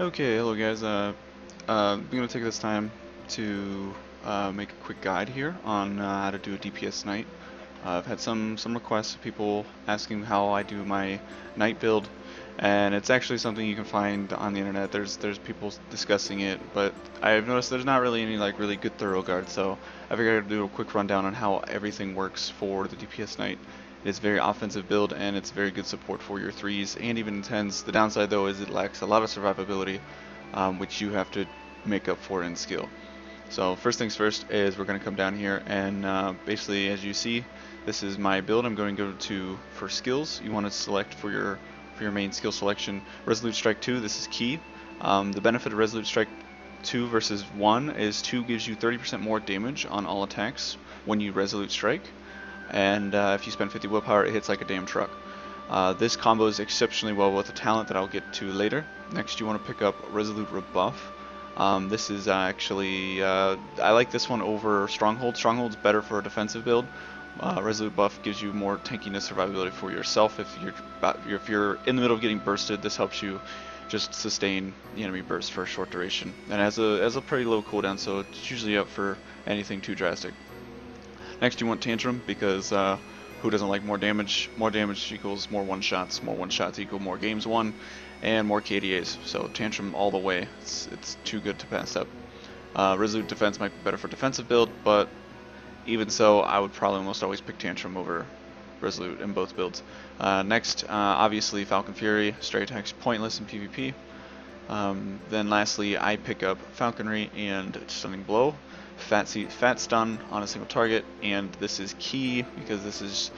Okay, hello guys. I'm gonna take this time to make a quick guide here on how to do a DPS Knight. I've had some requests of people asking how I do my Knight build, and it's actually something you can find on the internet. There's people discussing it, but I've noticed there's not really any like really good thorough guide. So I figured I'd do a quick rundown on how everything works for the DPS Knight. It's a very offensive build and it's very good support for your threes and even tens. The downside though is it lacks a lot of survivability, which you have to make up for in skill. So first things first is we're going to come down here and basically, as you see, this is my build. I'm going to go to for skills. You want to select for your main skill selection Resolute Strike 2. This is key. The benefit of Resolute Strike 2 versus 1 is 2 gives you 30% more damage on all attacks when you Resolute Strike, and if you spend 50 willpower, it hits like a damn truck. This combos exceptionally well with a talent that I'll get to later. Next, you want to pick up Resolute Rebuff. This is actually, I like this one over Stronghold. Stronghold's better for a defensive build. Resolute Buff gives you more tankiness survivability for yourself. If you're in the middle of getting bursted, this helps you just sustain the enemy burst for a short duration. And has a pretty low cooldown, so it's usually up for anything too drastic. Next, you want Tantrum because who doesn't like more damage? More damage equals more one-shots. More one-shots equal more games won and more KDAs. So Tantrum all the way. It's too good to pass up. Resolute Defense might be better for defensive build, but even so, I would probably almost always pick Tantrum over Resolute in both builds. Next, obviously Falcon Fury. Straight attacks pointless in PvP. Then lastly, I pick up Falconry and Stunning Blow. Fat stun on a single target, and this is key because this is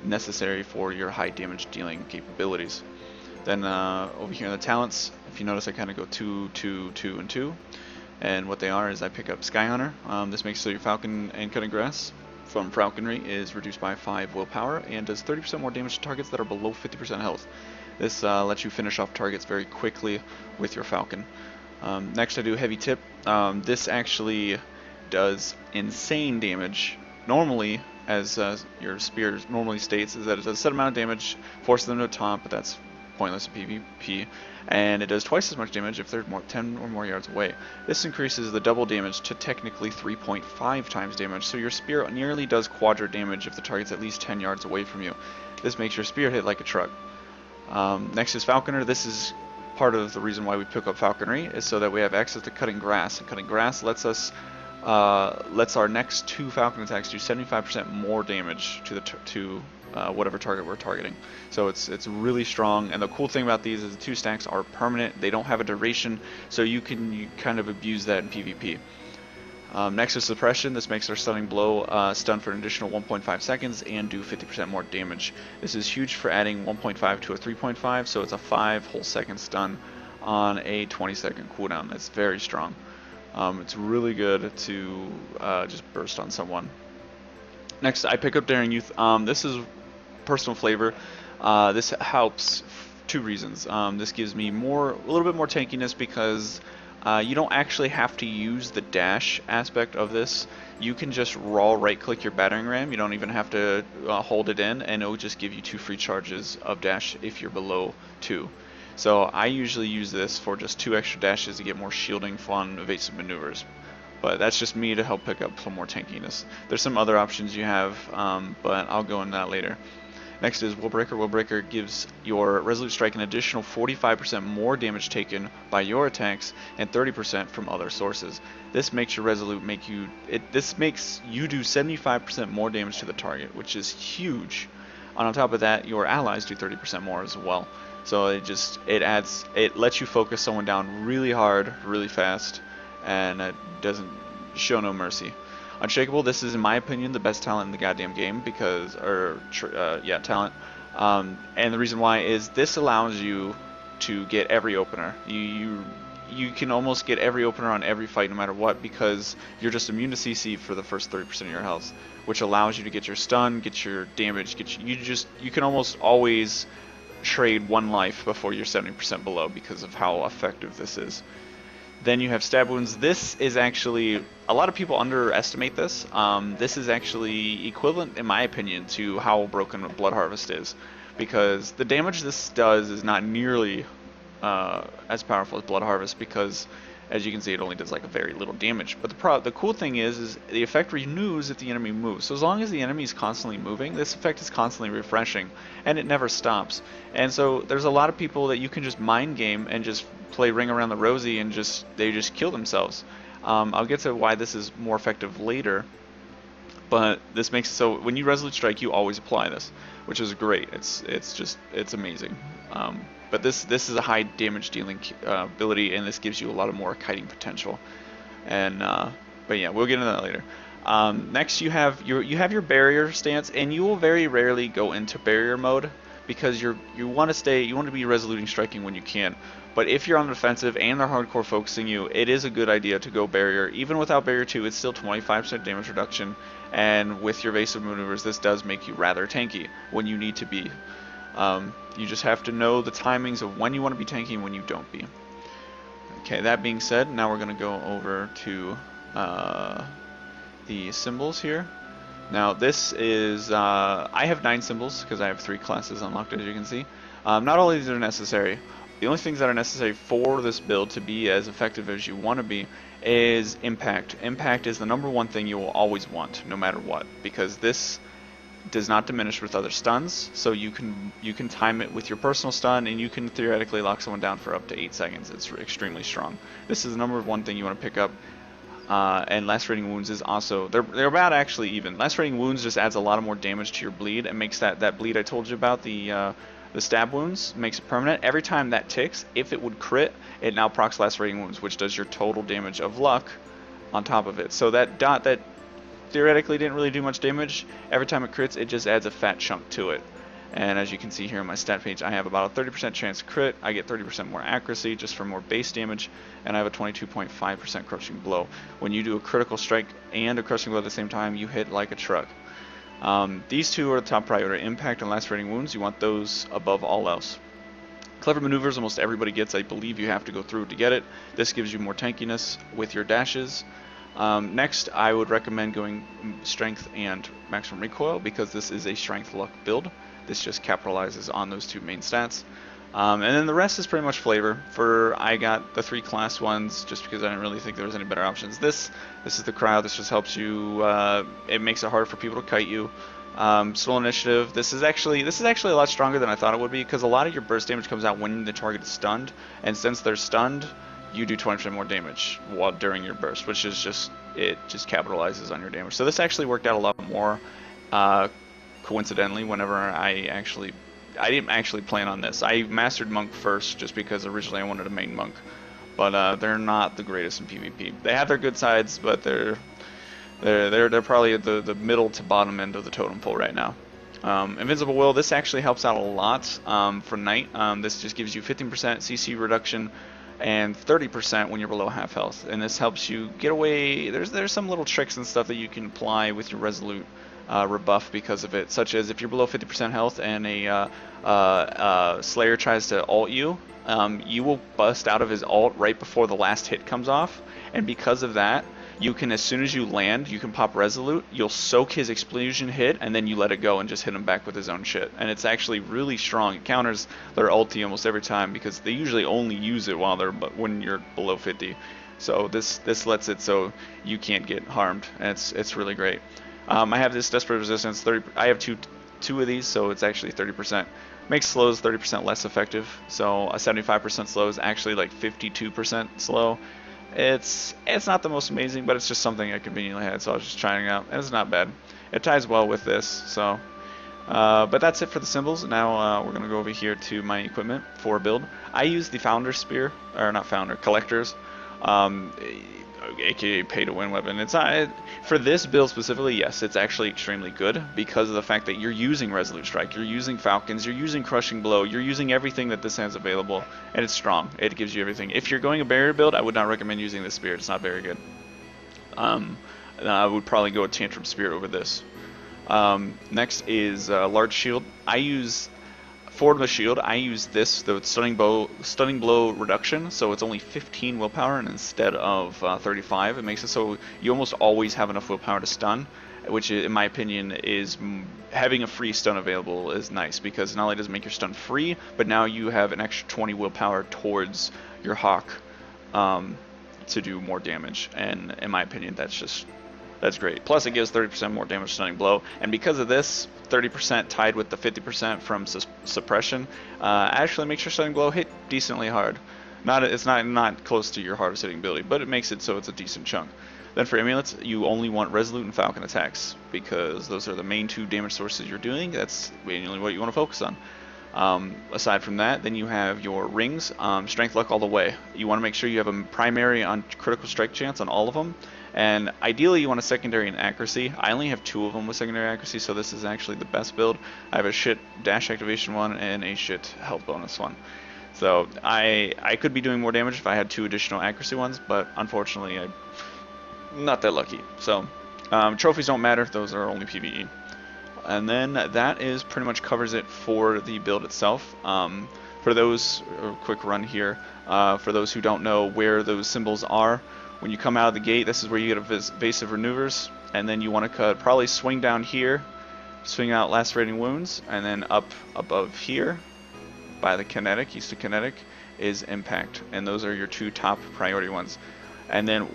necessary for your high damage dealing capabilities. Then over here in the talents, if you notice, I kind of go 2, 2, 2, and 2. And what they are is I pick up Skyhunter. This makes so your Falcon and Cutting Grass from Falconry is reduced by 5 willpower and does 30% more damage to targets that are below 50% health. This lets you finish off targets very quickly with your Falcon. Next I do Heavy Tip. This actually does insane damage. Normally, as your spear normally states, is that it does a set amount of damage, forces them to a taunt, but that's pointless in PvP, and it does twice as much damage if they're 10 or more yards away. This increases the double damage to technically 3.5 times damage, so your spear nearly does quadra damage if the target's at least 10 yards away from you. This makes your spear hit like a truck. Next is Falconer. This is part of the reason why we pick up Falconry, is so that we have access to Cutting Grass, and Cutting Grass lets our next 2 Falcon attacks do 75% more damage to whatever target we're targeting. So it's really strong, and the cool thing about these is the 2 stacks are permanent. They don't have a duration, so you kind of abuse that in PvP. Next is Suppression. This makes our Stunning Blow stun for an additional 1.5 seconds and do 50% more damage. This is huge for adding 1.5 to a 3.5, so it's a 5 whole second stun on a 20-second cooldown. That's very strong. It's really good to just burst on someone. Next, I pick up Daring Youth. This is personal flavor. This helps 2 reasons. This gives me a little bit more tankiness because you don't actually have to use the dash aspect of this. You can just raw right-click your battering ram. You don't even have to hold it in, and it will just give you 2 free charges of dash if you're below 2. So I usually use this for just 2 extra dashes to get more shielding, fun, evasive maneuvers. But that's just me to help pick up some more tankiness. There's some other options you have, but I'll go into that later. Next is Willbreaker. Willbreaker gives your Resolute Strike an additional 45% more damage taken by your attacks and 30% from other sources. This makes your Resolute this makes you do 75% more damage to the target, which is huge. And on top of that, your allies do 30% more as well. So it lets you focus someone down really hard, really fast, and it doesn't show no mercy. Unshakable, this is in my opinion the best talent in the goddamn game talent. And the reason why is this allows you to get every opener. You can almost get every opener on every fight no matter what, because you're just immune to CC for the first 30% of your health, which allows you to get your stun, get your damage, you can almost always trade 1 life before you're 70% below because of how effective this is. Then you have Stab Wounds. This is actually, a lot of people underestimate this. This is actually equivalent, in my opinion, to how broken Blood Harvest is, because the damage this does is not nearly as powerful as Blood Harvest because, as you can see, it only does like a very little damage. But the cool thing is the effect renews if the enemy moves. So as long as the enemy is constantly moving, this effect is constantly refreshing, and it never stops. And so there's a lot of people that you can just mind game and just play Ring Around the Rosie and they just kill themselves. I'll get to why this is more effective later. But this makes it so when you Resolute Strike, you always apply this, which is great. It's amazing. But this is a high damage dealing ability, and this gives you a lot of more kiting potential. And but yeah, we'll get into that later. Next, you have your barrier stance, and you will very rarely go into barrier mode because you want to be resoluting striking when you can. But if you're on the defensive and they're hardcore focusing you, it is a good idea to go barrier. Even without barrier 2, it's still 25% damage reduction, and with your evasive maneuvers, this does make you rather tanky when you need to be. You just have to know the timings of when you want to be tanky and when you don't be. Okay, that being said, now we're going to go over to the symbols here. Now this is, I have 9 symbols because I have 3 classes unlocked, as you can see. Not all of these are necessary. The only things that are necessary for this build to be as effective as you want to be is impact. Impact is the #1 thing you will always want, no matter what, because this does not diminish with other stuns, so you can time it with your personal stun, and you can theoretically lock someone down for up to 8 seconds. It's extremely strong. This is the #1 thing you want to pick up. And Lacerating Wounds is also, they're about actually even. Lacerating Wounds just adds a lot of more damage to your bleed and makes that bleed I told you about, the stab wounds, makes it permanent. Every time that ticks, if it would crit, it now procs Lacerating Wounds, which does your total damage of luck on top of it. So that dot that theoretically didn't really do much damage, every time it crits, it just adds a fat chunk to it. And as you can see here on my stat page, I have about a 30% chance to crit, I get 30% more accuracy just for more base damage, and I have a 22.5% crushing blow. When you do a critical strike and a crushing blow at the same time, you hit like a truck. These two are the top priority, impact and lacerating wounds. You want those above all else. Clever maneuvers almost everybody gets. I believe you have to go through to get it. This gives you more tankiness with your dashes. Next, I would recommend going strength and maximum recoil because this is a strength luck build. This just capitalizes on those 2 main stats. And then the rest is pretty much flavor. I got the 3 class ones just because I didn't really think there was any better options. This is the crowd. This just helps you. It makes it harder for people to kite you. Soul Initiative. This is actually a lot stronger than I thought it would be because a lot of your burst damage comes out when the target is stunned, and since they're stunned, you do 20% more damage during your burst, which is just capitalizes on your damage. So this actually worked out a lot more. Coincidentally, whenever I didn't actually plan on this. I mastered Monk first just because originally I wanted a main Monk, but they're not the greatest in PvP. They have their good sides, but they're probably at the middle to bottom end of the totem pole right now. Invincible Will, this actually helps out a lot for Knight. This just gives you 15% CC reduction and 30% when you're below half health, and this helps you get away. There's some little tricks and stuff that you can apply with your Resolute rebuff because of it, such as if you're below 50% health and a Slayer tries to ult you, you will bust out of his ult right before the last hit comes off, and because of that, you can, as soon as you land, you can pop Resolute, you'll soak his explosion hit, and then you let it go and just hit him back with his own shit. And it's actually really strong. It counters their ulti almost every time because they usually only use it when you're below 50. So this lets it so you can't get harmed, and it's really great. I have this Desperate Resistance 30. I have two of these, so it's actually 30%. Makes slows 30% less effective. So a 75% slow is actually like 52% slow. It's not the most amazing, but it's just something I conveniently had, so I was just trying it out, and it's not bad. It ties well with this, so. But that's it for the symbols. Now we're gonna go over here to my equipment for build. I use the Founder Spear, or not Founder, Collectors, aka pay-to-win weapon. It's not, for this build specifically, yes, it's actually extremely good because of the fact that you're using Resolute Strike, you're using Falcons, you're using Crushing Blow, you're using everything that this has available, and it's strong. It gives you everything. If you're going a barrier build, I would not recommend using this spear. It's not very good. I would probably go with Tantrum Spear over this. Next is Large Shield. For the shield, I use this, the Stunning Blow Reduction, so it's only 15 willpower and instead of 35. It makes it so you almost always have enough willpower to stun, which in my opinion is having a free stun available is nice, because not only does it make your stun free, but now you have an extra 20 willpower towards your Hawk to do more damage, and in my opinion that's great. Plus it gives 30% more damage stunning blow, and because of this 30% tied with the 50% from suppression actually makes your stunning blow hit decently hard. It's not close to your hardest hitting ability, but it makes it so it's a decent chunk. Then for amulets, you only want Resolute and Falcon attacks, because those are the main 2 damage sources you're doing. That's mainly what you want to focus on. Aside from that, then you have your rings, Strength, Luck all the way. You want to make sure you have a primary on critical strike chance on all of them, and ideally you want a secondary in accuracy. I only have 2 of them with secondary accuracy, so this is actually the best build. I have a shit dash activation one and a shit health bonus one. So I could be doing more damage if I had 2 additional accuracy ones, but unfortunately I'm not that lucky. So trophies don't matter, those are only PvE. And then that is pretty much covers it for the build itself. For those, a quick run here, for those who don't know where those symbols are, when you come out of the gate, this is where you get evasive maneuvers, and then you want to probably swing down here, swing out lacerating wounds, and then up above here by the kinetic, east of kinetic, is impact, and those are your 2 top priority ones. And then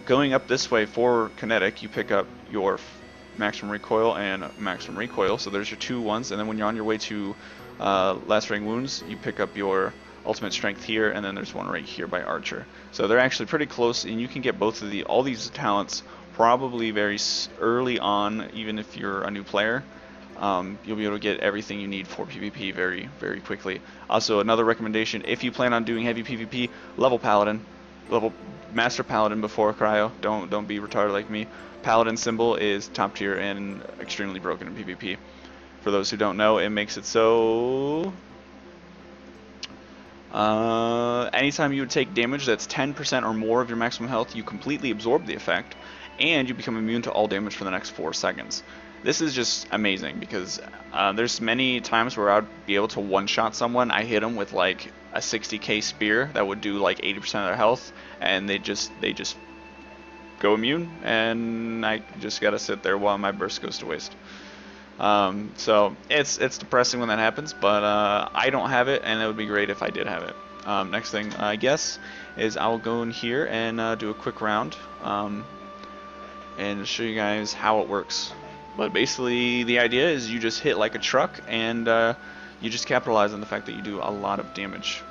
going up this way for kinetic, you pick up your maximum recoil and maximum recoil, so there's your 2 ones. And then when you're on your way to lacerating wounds, you pick up your ultimate strength here, and then there's one right here by archer. So they're actually pretty close, and you can get both of all these talents probably very early on, even if you're a new player. You'll be able to get everything you need for PvP very, very quickly. Also, another recommendation, if you plan on doing heavy PvP, level Paladin. Level Master Paladin before Cryo. Don't be retarded like me. Paladin symbol is top tier and extremely broken in PvP. For those who don't know, it makes it so anytime you would take damage that's 10% or more of your maximum health, you completely absorb the effect, and you become immune to all damage for the next 4 seconds. This is just amazing, because there's many times where I'd be able to one-shot someone. I hit them with like a 60k spear that would do like 80% of their health, and they just go immune, and I just gotta sit there while my burst goes to waste. So it's depressing when that happens, but I don't have it, and it would be great if I did have it. Next thing, I guess, is I'll go in here and do a quick round and show you guys how it works. But basically, the idea is you just hit like a truck, and you just capitalize on the fact that you do a lot of damage.